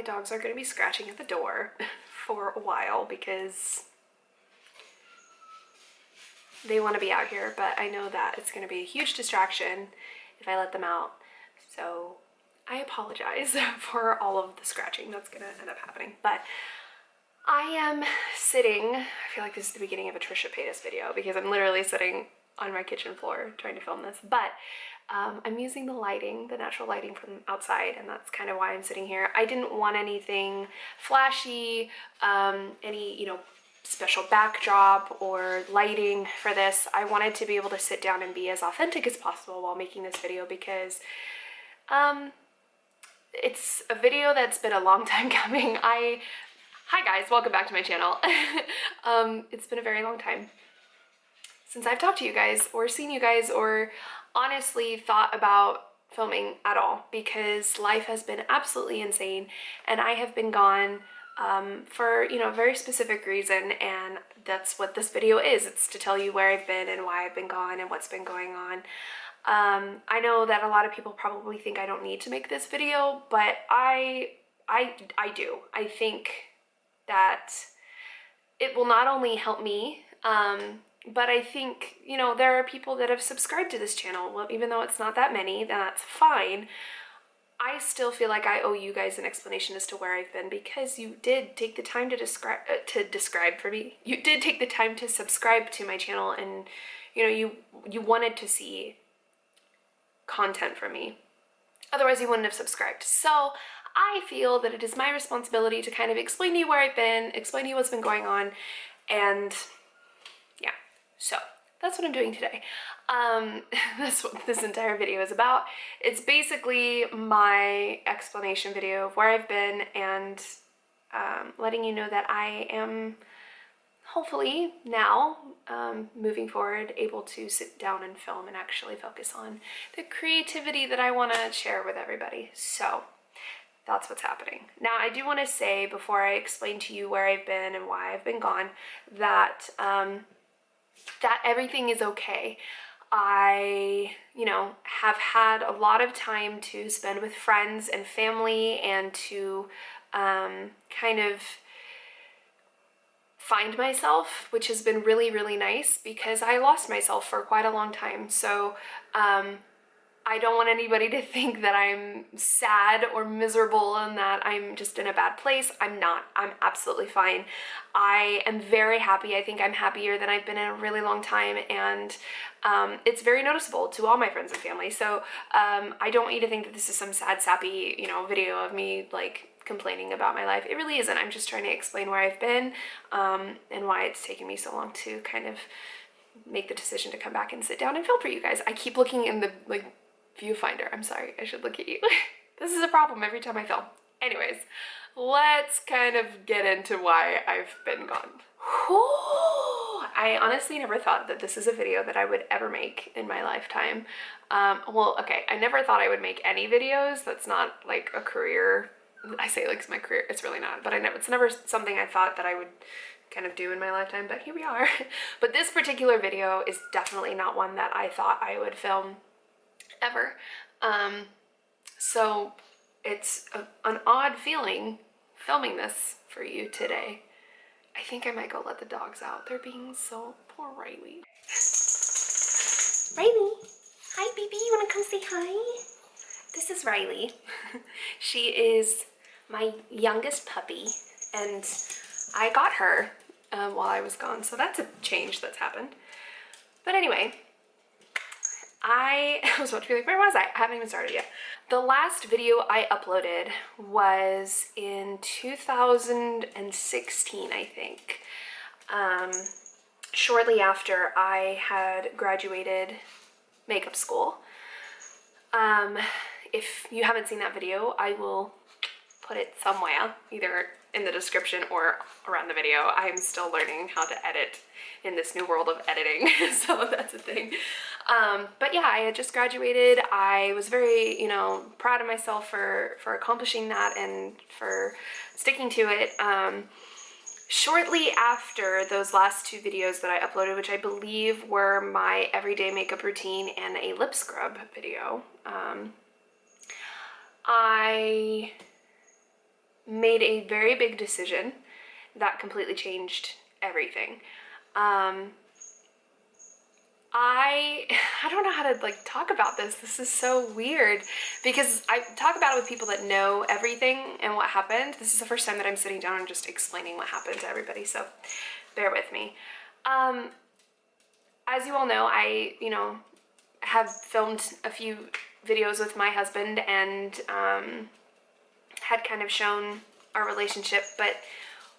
dogs are going to be scratching at the door for a while because they want to be out here, but I know that it's going to be a huge distraction if I let them out. So I apologize for all of the scratching that's going to end up happening. But I am sitting, I feel like this is the beginning of a Trisha Paytas video because I'm literally sitting on my kitchen floor trying to film this, but I'm using the lighting, the natural lighting from outside, and that's kind of why I'm sitting here. I didn't want anything flashy, any, special backdrop or lighting for this. I wanted to be able to sit down and be as authentic as possible while making this video because it's a video that's been a long time coming. Hi guys, welcome back to my channel. It's been a very long time since I've talked to you guys or seen you guys or honestly thought about filming at all because life has been absolutely insane and I have been gone for a very specific reason, and that's what this video is. It's to tell you where I've been and why I've been gone and what's been going on. I know that a lot of people probably think I don't need to make this video, but I do. I think that it will not only help me, but I think, there are people that have subscribed to this channel. Well, even though it's not that many, then that's fine. I still feel like I owe you guys an explanation as to where I've been because you did take the time to describe for me. You did take the time to subscribe to my channel, and you wanted to see content from me. Otherwise you wouldn't have subscribed. So I feel that it is my responsibility to kind of explain to you where I've been, explain to you what's been going on, and yeah, so that's what I'm doing today. That's what this entire video is about. It's basically my explanation video of where I've been and letting you know that I am hopefully now, moving forward, able to sit down and film and actually focus on the creativity that I want to share with everybody. So that's what's happening. Now, I do want to say, before I explain to you where I've been and why I've been gone, that that everything is okay. I, have had a lot of time to spend with friends and family and to kind of find myself, which has been really, really nice because I lost myself for quite a long time. So I don't want anybody to think that I'm sad or miserable and that I'm just in a bad place. I'm not. I'm absolutely fine. I am very happy. I think I'm happier than I've been in a really long time, and it's very noticeable to all my friends and family. So I don't want you to think that this is some sad, sappy, video of me like complaining about my life. It really isn't. I'm just trying to explain where I've been and why it's taken me so long to kind of make the decision to come back and sit down and film for you guys. I keep looking in the viewfinder. I'm sorry, I should look at you. This is a problem every time I film. Anyways, let's kind of get into why I've been gone. Whew. I honestly never thought that this is a video that I would ever make in my lifetime. Well, okay, I never thought I would make any videos. That's not like a career. I say like it's my career, it's really not, but it's never something I thought that I would kind of do in my lifetime, but here we are. But this particular video is definitely not one that I thought I would film ever. So it's an odd feeling filming this for you today. I think I might go let the dogs out. They're being so poor Riley. Riley, hi baby, you wanna come say hi? This is Riley. She is my youngest puppy and I got her while I was gone, so that's a change that's happened. But anyway, I was about to be like, where was I? I haven't even started yet. The last video I uploaded was in 2016, I think. Shortly after I had graduated makeup school. If you haven't seen that video, I will put it somewhere, either in the description or around the video. I'm still learning how to edit in this new world of editing, so that's a thing. But yeah, I had just graduated. I was very, proud of myself for accomplishing that and for sticking to it. Shortly after those last two videos that I uploaded, which I believe were my everyday makeup routine and a lip scrub video, I made a very big decision that completely changed everything. I don't know how to like talk about this. This is so weird because I talk about it with people that know everything and what happened. This is the first time that I'm sitting down and just explaining what happened to everybody, so bear with me. As you all know, I, have filmed a few videos with my husband and had kind of shown our relationship, but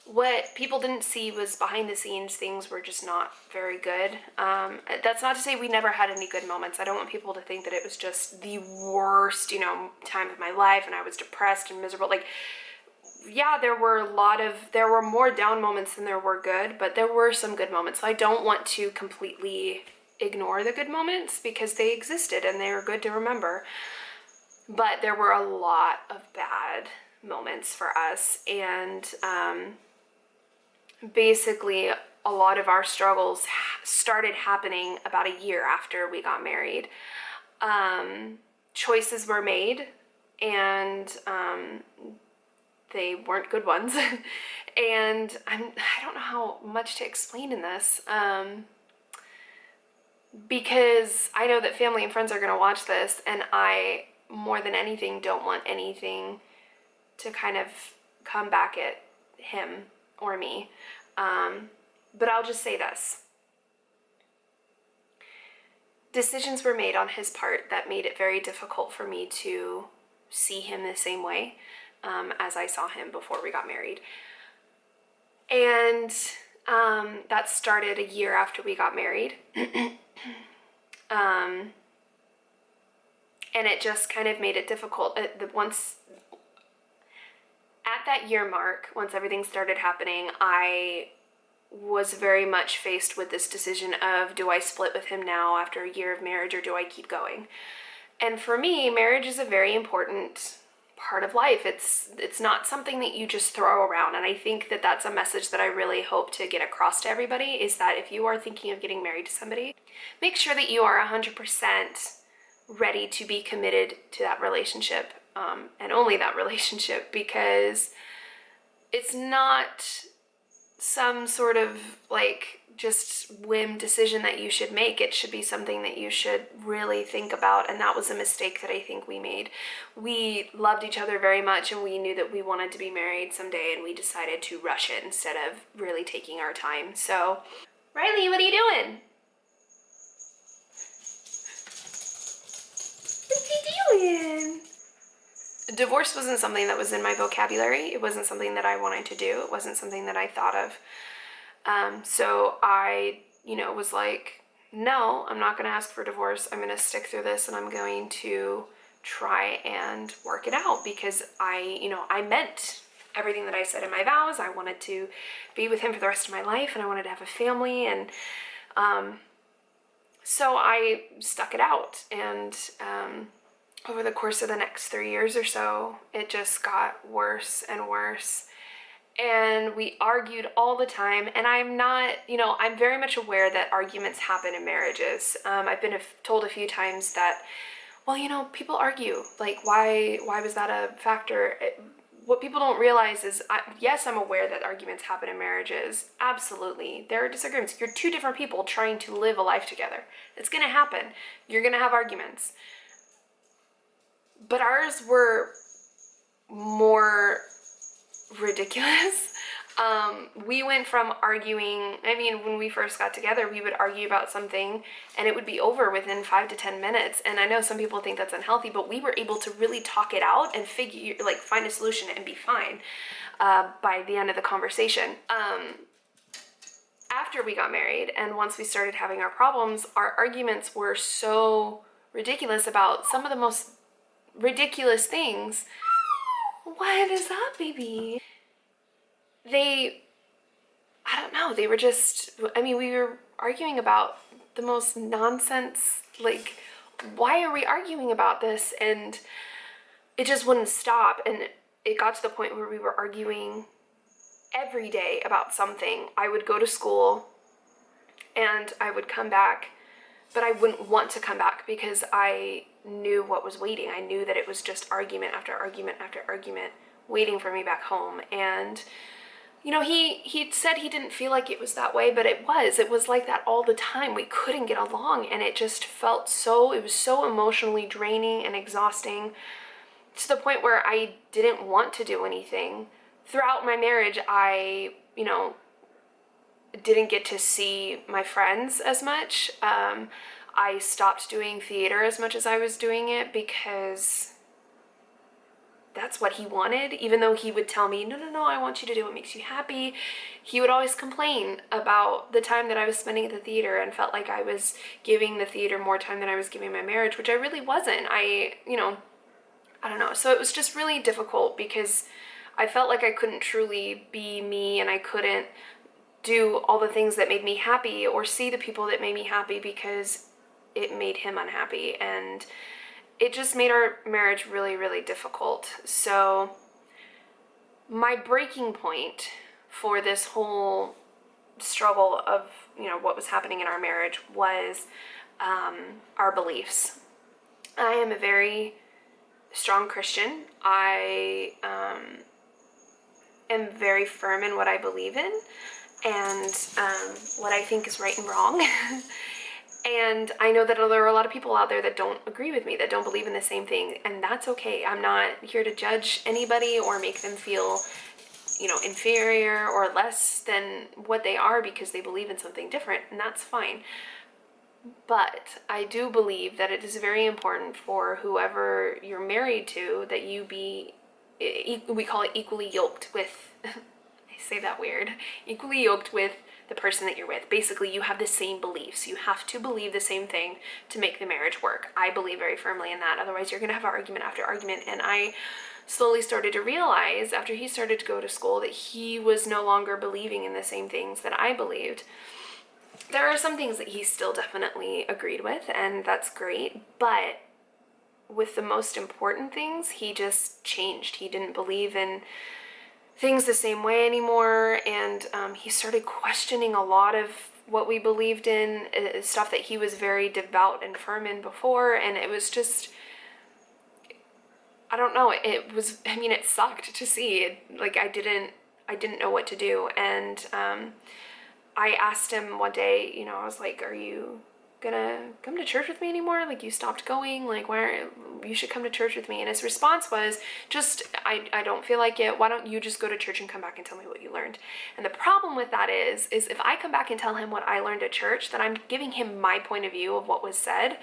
what people didn't see was behind the scenes things were just not very good. That's not to say we never had any good moments. I don't want people to think that it was just the worst, time of my life and I was depressed and miserable. Like, yeah, there were more down moments than there were good, but there were some good moments. So I don't want to completely ignore the good moments because they existed and they were good to remember. But there were a lot of bad moments for us, and basically a lot of our struggles started happening about a year after we got married. Choices were made, and they weren't good ones. And I don't know how much to explain in this, because I know that family and friends are going to watch this, and I, more than anything, don't want anything to kind of come back at him or me. But I'll just say this. Decisions were made on his part that made it very difficult for me to see him the same way as I saw him before we got married. And that started a year after we got married. And it just kind of made it difficult. At that year mark, once everything started happening, I was very much faced with this decision of, do I split with him now after a year of marriage, or do I keep going? And for me, marriage is a very important part of life. It's not something that you just throw around. And I think that that's a message that I really hope to get across to everybody, is that if you are thinking of getting married to somebody, make sure that you are 100% ready to be committed to that relationship, and only that relationship, because it's not some sort of like just whim decision that you should make. It should be something that you should really think about, and that was a mistake that I think we made. We loved each other very much, and we knew that we wanted to be married someday, and we decided to rush it instead of really taking our time. So, Riley, what are you doing? What are you doing? Divorce wasn't something that was in my vocabulary. It wasn't something that I wanted to do. It wasn't something that I thought of. So I, was like, no, I'm not going to ask for divorce. I'm going to stick through this, and I'm going to try and work it out, because I meant everything that I said in my vows. I wanted to be with him for the rest of my life, and I wanted to have a family, and so I stuck it out, and over the course of the next 3 years or so, it just got worse and worse. And we argued all the time, and I'm not, I'm very much aware that arguments happen in marriages. I've been told a few times that, well, people argue. Like, why was that a factor? What people don't realize is, yes, I'm aware that arguments happen in marriages. Absolutely. There are disagreements. You're two different people trying to live a life together. It's going to happen. You're going to have arguments. But ours were more ridiculous. We went from arguing, when we first got together, we would argue about something and it would be over within 5 to 10 minutes. And I know some people think that's unhealthy, but we were able to really talk it out and find a solution and be fine by the end of the conversation. After we got married, and once we started having our problems, our arguments were so ridiculous about some of the most ridiculous things. What is that, baby? I don't know, they were just, we were arguing about the most nonsense, like, why are we arguing about this? And it just wouldn't stop, and it got to the point where we were arguing every day about something. I would go to school, and I would come back, but I wouldn't want to come back because I knew what was waiting. I knew that it was just argument after argument after argument waiting for me back home. And you know, he said he didn't feel like it was that way, but it was like that all the time. We couldn't get along, and it just felt so, it was so emotionally draining and exhausting, to the point where I didn't want to do anything. Throughout my marriage, I, you know, didn't get to see my friends as much. I stopped doing theater as much as I was doing it because that's what he wanted. Even though he would tell me, no, no, no, I want you to do what makes you happy, he would always complain about the time that I was spending at the theater and felt like I was giving the theater more time than I was giving my marriage, which I really wasn't. You know, I don't know. So it was just really difficult because I felt like I couldn't truly be me, and I couldn't do all the things that made me happy or see the people that made me happy because it made him unhappy. And it just made our marriage really, really difficult. So my breaking point for this whole struggle of, you know, what was happening in our marriage was our beliefs. I am a very strong Christian. I am very firm in what I believe in and what I think is right and wrong. And I know that there are a lot of people out there that don't agree with me, that don't believe in the same thing, and that's okay. I'm not here to judge anybody or make them feel, you know, inferior or less than what they are because they believe in something different, and that's fine. But I do believe that it is very important for whoever you're married to that you be, we call it equally yoked with, I say that weird, equally yoked with the person that you're with. Basically, you have the same beliefs. You have to believe the same thing to make the marriage work. I believe very firmly in that. Otherwise, you're going to have argument after argument. And I slowly started to realize after he started to go to school that he was no longer believing in the same things that I believed. There are some things that he still definitely agreed with, and that's great. But with the most important things, he just changed. He didn't believe in things the same way anymore, and he started questioning a lot of what we believed in, stuff that he was very devout and firm in before, and it was just, I don't know, it was, I mean, it sucked to see. Like, I didn't know what to do, and I asked him one day, you know, I was like, are you gonna come to church with me anymore? Like, you stopped going, like, you should come to church with me. And his response was just, I don't feel like it. Why don't you just go to church and come back and tell me what you learned? And the problem with that is if I come back and tell him what I learned at church, then I'm giving him my point of view of what was said.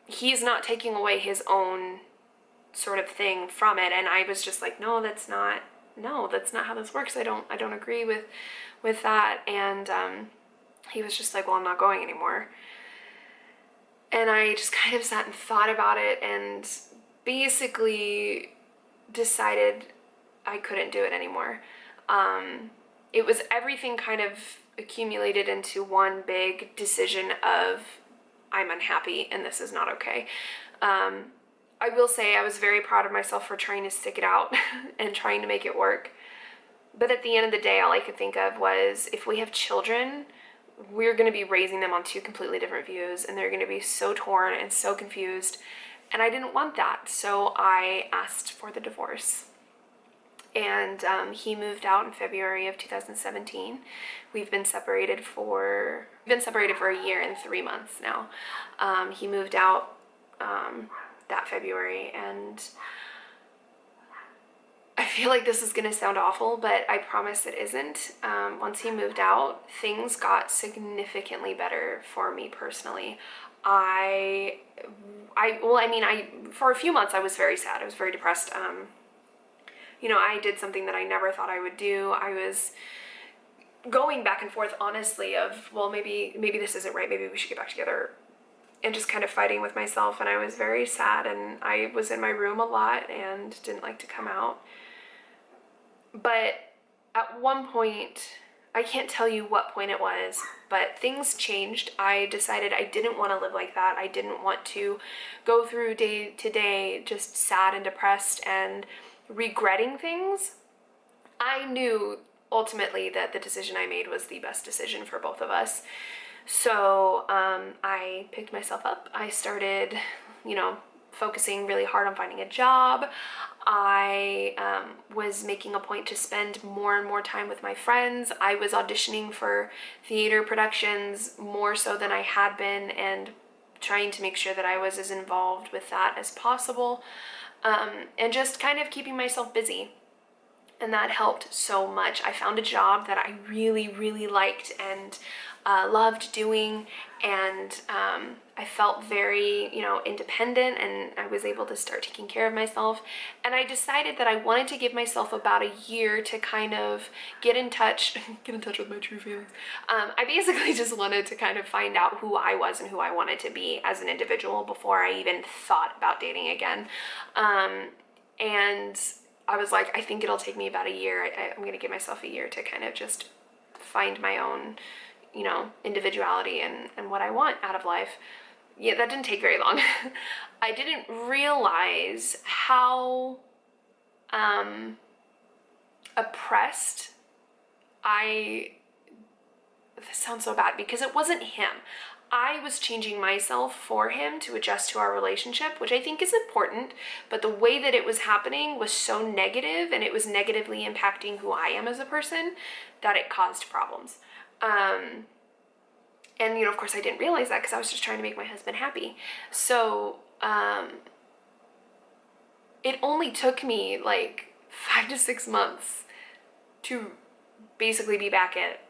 He's not taking away his own sort of thing from it. And I was just like, no, that's not how this works. I don't agree with that. And he was just like, well, I'm not going anymore. And I just kind of sat and thought about it and basically decided I couldn't do it anymore. It was everything kind of accumulated into one big decision of I'm unhappy and this is not okay. I will say I was very proud of myself for trying to stick it out and trying to make it work. But at the end of the day, all I could think of was if we have children, we're going to be raising them on two completely different views, and they're going to be so torn and so confused, and I didn't want that, so I asked for the divorce. And he moved out in February of 2017. We've been separated for a year and 3 months now. He moved out that February, and I feel like this is going to sound awful, but I promise it isn't. Once he moved out, things got significantly better for me personally. For a few months I was very sad. I was very depressed. You know, I did something that I never thought I would do. I was going back and forth, honestly, of, well, maybe this isn't right. Maybe we should get back together, and just kind of fighting with myself. And I was very sad, and I was in my room a lot and didn't like to come out. But at one point, I can't tell you what point it was, but things changed. I decided I didn't want to live like that. I didn't want to go through day to day just sad and depressed and regretting things. I knew ultimately that the decision I made was the best decision for both of us. So I picked myself up. I started, you know, focusing really hard on finding a job. I was making a point to spend more and more time with my friends. I was auditioning for theater productions more so than I had been, and trying to make sure that I was as involved with that as possible, and just kind of keeping myself busy. And that helped so much. I found a job that I really, really liked and loved doing, and I felt very, independent, and I was able to start taking care of myself. And I decided that I wanted to give myself about a year to kind of get in touch with my true feelings. I basically just wanted to kind of find out who I was and who I wanted to be as an individual before I even thought about dating again. And I was like, I think it'll take me about a year. I'm going to give myself a year to kind of just find my own, individuality and what I want out of life. Yeah, that didn't take very long. I didn't realize how oppressed this sounds so bad because it wasn't him. I was changing myself for him to adjust to our relationship, which I think is important, but the way that it was happening was so negative, and it was negatively impacting who I am as a person, that it caused problems. And, of course I didn't realize that because I was just trying to make my husband happy. So, it only took me like 5 to 6 months to basically be back at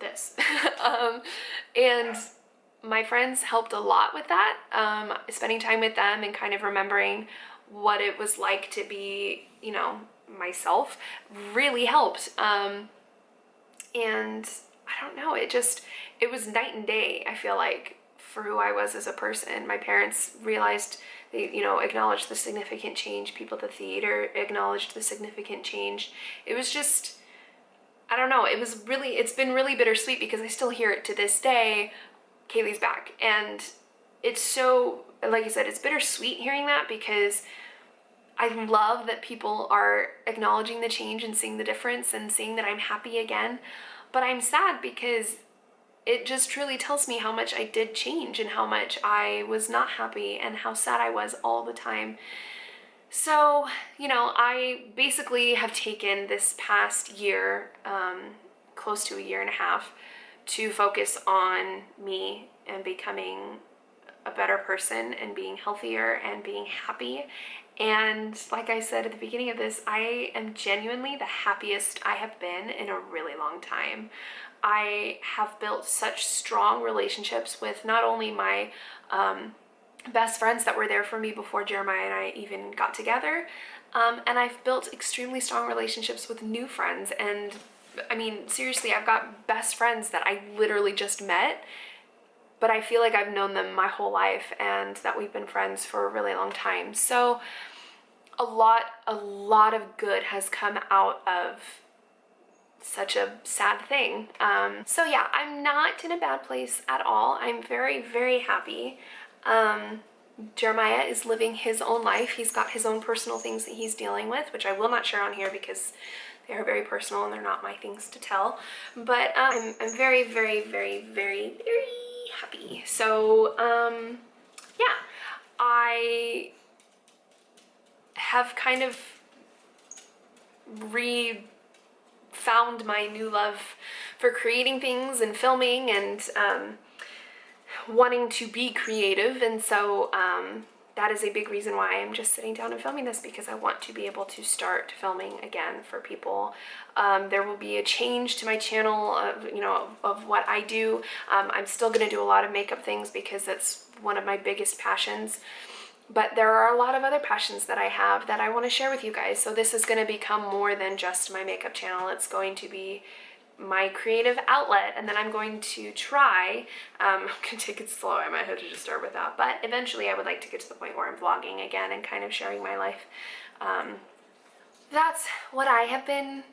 this. And my friends helped a lot with that. Spending time with them and kind of remembering what it was like to be, myself really helped. And I don't know, it was night and day, I feel like, for who I was as a person. My parents realized, they, acknowledged the significant change. People at the theater acknowledged the significant change. It was just, I don't know, it's been really bittersweet because I still hear it to this day. Kaylee's back. And it's so, like I said, it's bittersweet hearing that because I love that people are acknowledging the change and seeing the difference and seeing that I'm happy again. But I'm sad because it just truly tells me how much I did change and how much I was not happy and how sad I was all the time. So, I basically have taken this past year, close to a year and a half, to focus on me and becoming a better person and being healthier and being happy. And like I said at the beginning of this, I am genuinely the happiest I have been in a really long time. I have built such strong relationships with not only my best friends that were there for me before Jeremiah and I even got together, and I've built extremely strong relationships with new friends. And I mean, seriously, I've got best friends that I literally just met, but I feel like I've known them my whole life and that we've been friends for a really long time. So a lot of good has come out of such a sad thing. So yeah, I'm not in a bad place at all. I'm very, very happy. Jeremiah is living his own life. He's got his own personal things that he's dealing with, which I will not share on here because they are very personal and they're not my things to tell. But I'm very, very, very, very, very happy. So yeah, I have kind of found my new love for creating things and filming and wanting to be creative. And so that is a big reason why I'm just sitting down and filming this, because I want to be able to start filming again for people. There will be a change to my channel of what I do. I'm still going to do a lot of makeup things because that's one of my biggest passions. But there are a lot of other passions that I have that I want to share with you guys. So this is going to become more than just my makeup channel. It's going to be my creative outlet, and then I'm going to try, I'm going to take it slow, I might have to just start with that, but eventually I would like to get to the point where I'm vlogging again and kind of sharing my life. That's what I have been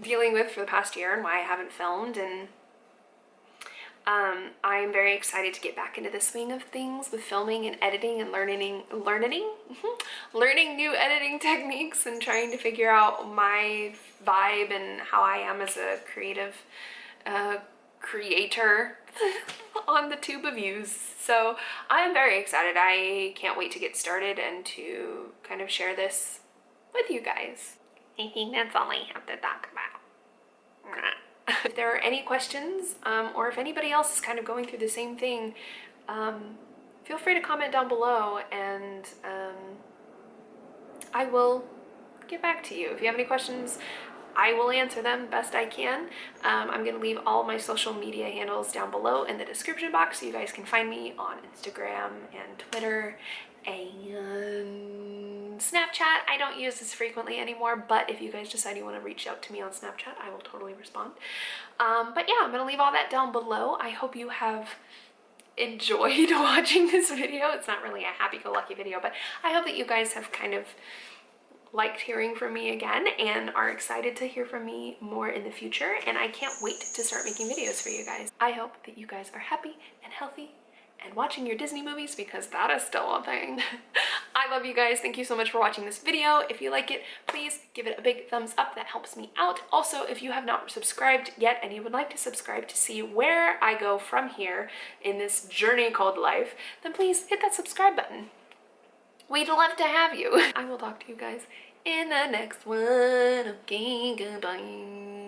dealing with for the past year and why I haven't filmed, and I'm very excited to get back into the swing of things with filming and editing and learning new editing techniques and trying to figure out my vibe and how I am as a creative creator on the tube of views. So I'm very excited. I can't wait to get started and to kind of share this with you guys. I think that's all I have to talk about. If there are any questions, or if anybody else is kind of going through the same thing, feel free to comment down below, and I will get back to you. If you have any questions, I will answer them best I can. I'm going to leave all my social media handles down below in the description box so you guys can find me on Instagram and Twitter and Snapchat. I don't use this frequently anymore, but if you guys decide you want to reach out to me on Snapchat, I will totally respond. But yeah, I'm going to leave all that down below. I hope you have enjoyed watching this video. It's not really a happy-go-lucky video, but I hope that you guys have kind of liked hearing from me again and are excited to hear from me more in the future, and I can't wait to start making videos for you guys. I hope that you guys are happy and healthy and watching your Disney movies, because that is still a thing. I love you guys. Thank you so much for watching this video. If you like it, please give it a big thumbs up. That helps me out. Also, if you have not subscribed yet and you would like to subscribe to see where I go from here in this journey called life, then please hit that subscribe button. We'd love to have you. I will talk to you guys in the next one. Okay, goodbye.